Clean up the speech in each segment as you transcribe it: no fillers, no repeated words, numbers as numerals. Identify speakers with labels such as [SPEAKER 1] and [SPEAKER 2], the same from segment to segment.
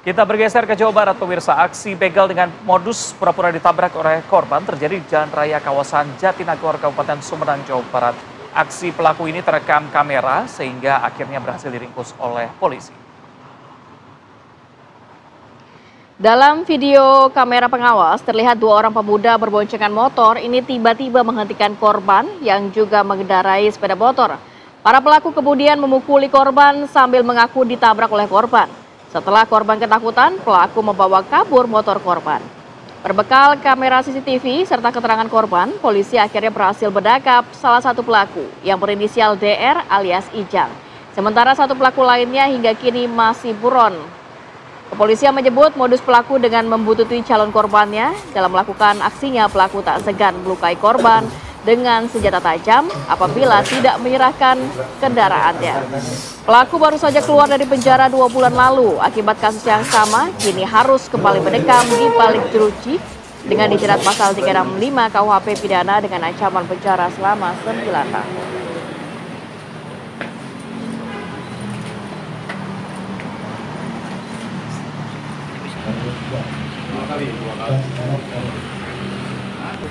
[SPEAKER 1] Kita bergeser ke Jawa Barat, pemirsa. Aksi begal dengan modus pura-pura ditabrak oleh korban terjadi di Jalan Raya kawasan Jatinagor, Kabupaten Sumedang, Jawa Barat. Aksi pelaku ini terekam kamera sehingga akhirnya berhasil diringkus oleh polisi.
[SPEAKER 2] Dalam video kamera pengawas, terlihat dua orang pemuda berboncengan motor ini tiba-tiba menghentikan korban yang juga mengendarai sepeda motor. Para pelaku kemudian memukuli korban sambil mengaku ditabrak oleh korban. Setelah korban ketakutan, pelaku membawa kabur motor korban. Berbekal kamera CCTV serta keterangan korban, polisi akhirnya berhasil menangkap salah satu pelaku yang berinisial DR alias Ijang. Sementara satu pelaku lainnya hingga kini masih buron. Kepolisian menyebut modus pelaku dengan membuntuti calon korbannya. Dalam melakukan aksinya, pelaku tak segan melukai korban dengan senjata tajam apabila tidak menyerahkan kendaraannya. Pelaku baru saja keluar dari penjara 2 bulan lalu. Akibat kasus yang sama, kini harus kembali mendekam di balik jeruji dengan dijerat pasal 365 KUHP pidana dengan ancaman penjara selama 9 tahun.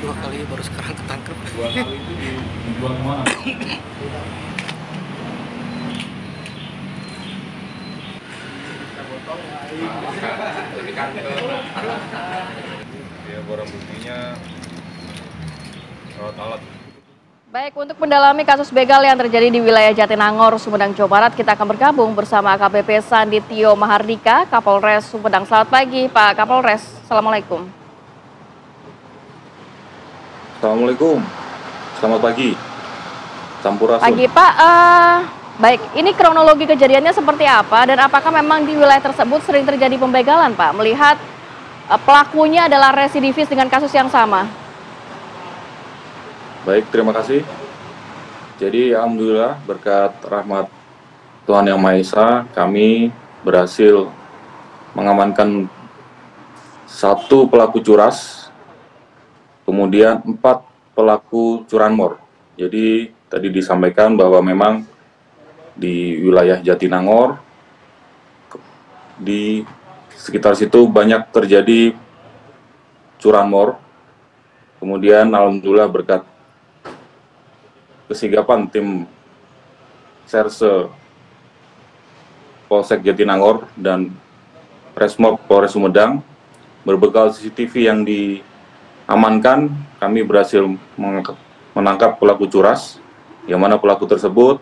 [SPEAKER 3] Dua kali baru sekarang ketangkep.
[SPEAKER 4] 2 kali itu dijual kemana? Ya, barang buktinya alat-alat.
[SPEAKER 2] Baik, untuk mendalami kasus begal yang terjadi di wilayah Jatinangor, Sumedang, Jawa Barat, kita akan bergabung bersama AKBP Sandityo Mahardika, Kapolres Sumedang. Selamat pagi, Pak Kapolres. Assalamualaikum.
[SPEAKER 4] Assalamualaikum. Selamat pagi. Sampurasun.
[SPEAKER 2] Pagi, Pak. Baik, ini kronologi kejadiannya seperti apa dan apakah memang di wilayah tersebut sering terjadi pembegalan, Pak? Melihat pelakunya adalah residivis dengan kasus yang sama.
[SPEAKER 4] Baik, terima kasih. Jadi alhamdulillah berkat rahmat Tuhan Yang Maha Esa, kami berhasil mengamankan 1 pelaku curas, kemudian 4 pelaku curanmor. Jadi tadi disampaikan bahwa memang di wilayah Jatinangor, di sekitar situ banyak terjadi curanmor. Kemudian alhamdulillah berkat kesigapan tim Serse Polsek Jatinangor dan Resmob Polres Sumedang, berbekal CCTV yang diamankan, kami berhasil menangkap pelaku curas, yang mana pelaku tersebut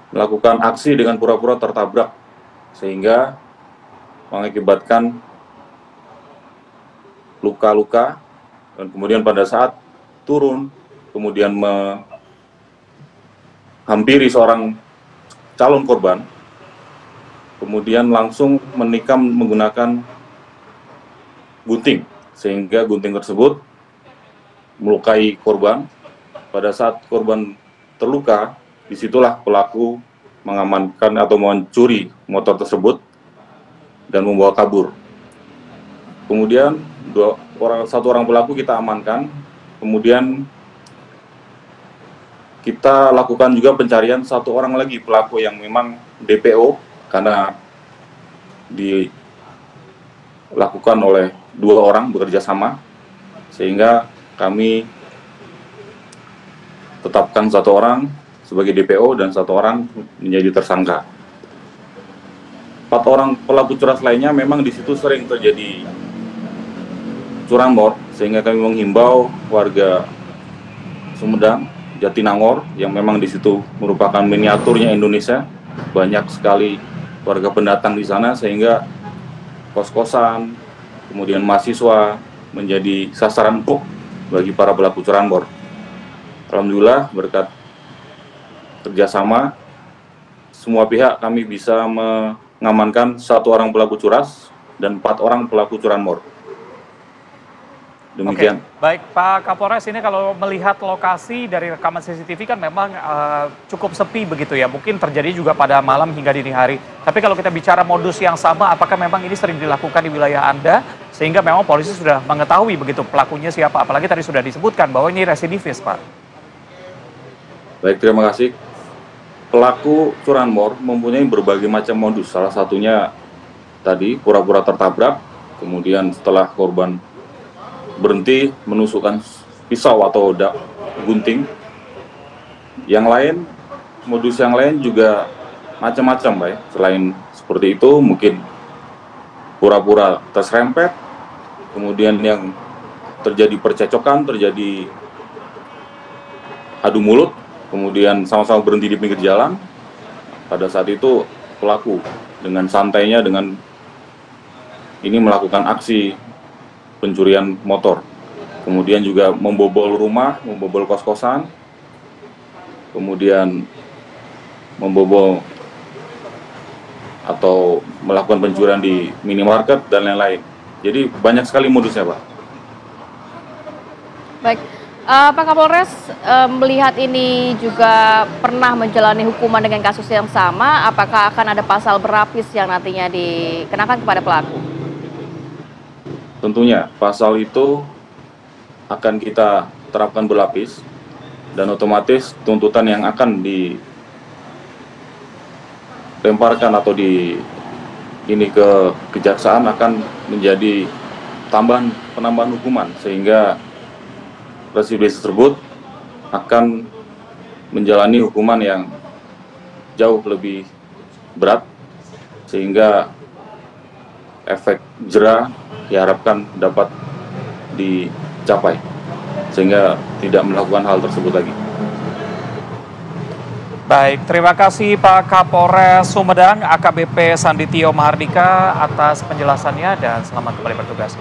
[SPEAKER 4] melakukan aksi dengan pura-pura tertabrak, sehingga mengakibatkan luka-luka, dan kemudian pada saat turun, kemudian hampiri seorang calon korban, kemudian langsung menikam menggunakan gunting, sehingga gunting tersebut melukai korban. Pada saat korban terluka, disitulah pelaku mengamankan atau mencuri motor tersebut dan membawa kabur. Kemudian satu orang pelaku kita amankan, kemudian kita lakukan juga pencarian 1 orang lagi pelaku yang memang DPO, karena dilakukan oleh 2 orang bekerja sama, sehingga kami tetapkan 1 orang sebagai DPO dan 1 orang menjadi tersangka. 4 orang pelaku curas lainnya memang di situ sering terjadi curanmor, sehingga kami menghimbau warga Sumedang, Jatinangor, yang memang di situ merupakan miniaturnya Indonesia, banyak sekali warga pendatang di sana, sehingga kos-kosan, kemudian mahasiswa menjadi sasaran empuk bagi para pelaku curanmor. Alhamdulillah berkat kerjasama semua pihak, kami bisa mengamankan 1 orang pelaku curas dan 4 orang pelaku curanmor. Demikian.
[SPEAKER 1] Oke, baik Pak Kapolres, ini kalau melihat lokasi dari rekaman CCTV kan memang cukup sepi begitu ya, mungkin terjadi juga pada malam hingga dini hari. Tapi kalau kita bicara modus yang sama, apakah memang ini sering dilakukan di wilayah Anda, sehingga memang polisi sudah mengetahui begitu pelakunya siapa, apalagi tadi sudah disebutkan bahwa ini residivis, Pak?
[SPEAKER 4] Baik, terima kasih. Pelaku curanmor mempunyai berbagai macam modus, salah satunya tadi pura-pura tertabrak, kemudian setelah korban berhenti menusukkan pisau atau gunting. Yang lain, modus yang lain juga macam-macam, Pak ya. Selain seperti itu, mungkin pura-pura terserempet, kemudian yang terjadi percecokan, terjadi adu mulut, kemudian sama-sama berhenti di pinggir jalan. Pada saat itu pelaku dengan santainya dengan ini melakukan aksi pencurian motor. Kemudian juga membobol rumah, membobol kos-kosan, kemudian membobol atau melakukan pencurian di minimarket dan lain-lain. Jadi banyak sekali modusnya, Pak.
[SPEAKER 2] Baik, Pak Kapolres melihat ini juga pernah menjalani hukuman dengan kasus yang sama, apakah akan ada pasal berlapis yang nantinya dikenakan kepada pelaku?
[SPEAKER 4] Tentunya pasal itu akan kita terapkan berlapis dan otomatis tuntutan yang akan dilemparkan atau ke kejaksaan akan menjadi penambahan hukuman, sehingga residivis tersebut akan menjalani hukuman yang jauh lebih berat, sehingga efek jera diharapkan dapat dicapai, sehingga tidak melakukan hal tersebut lagi.
[SPEAKER 1] Baik, terima kasih Pak Kapolres Sumedang AKBP Sanditio Mahardika atas penjelasannya dan selamat kembali bertugas.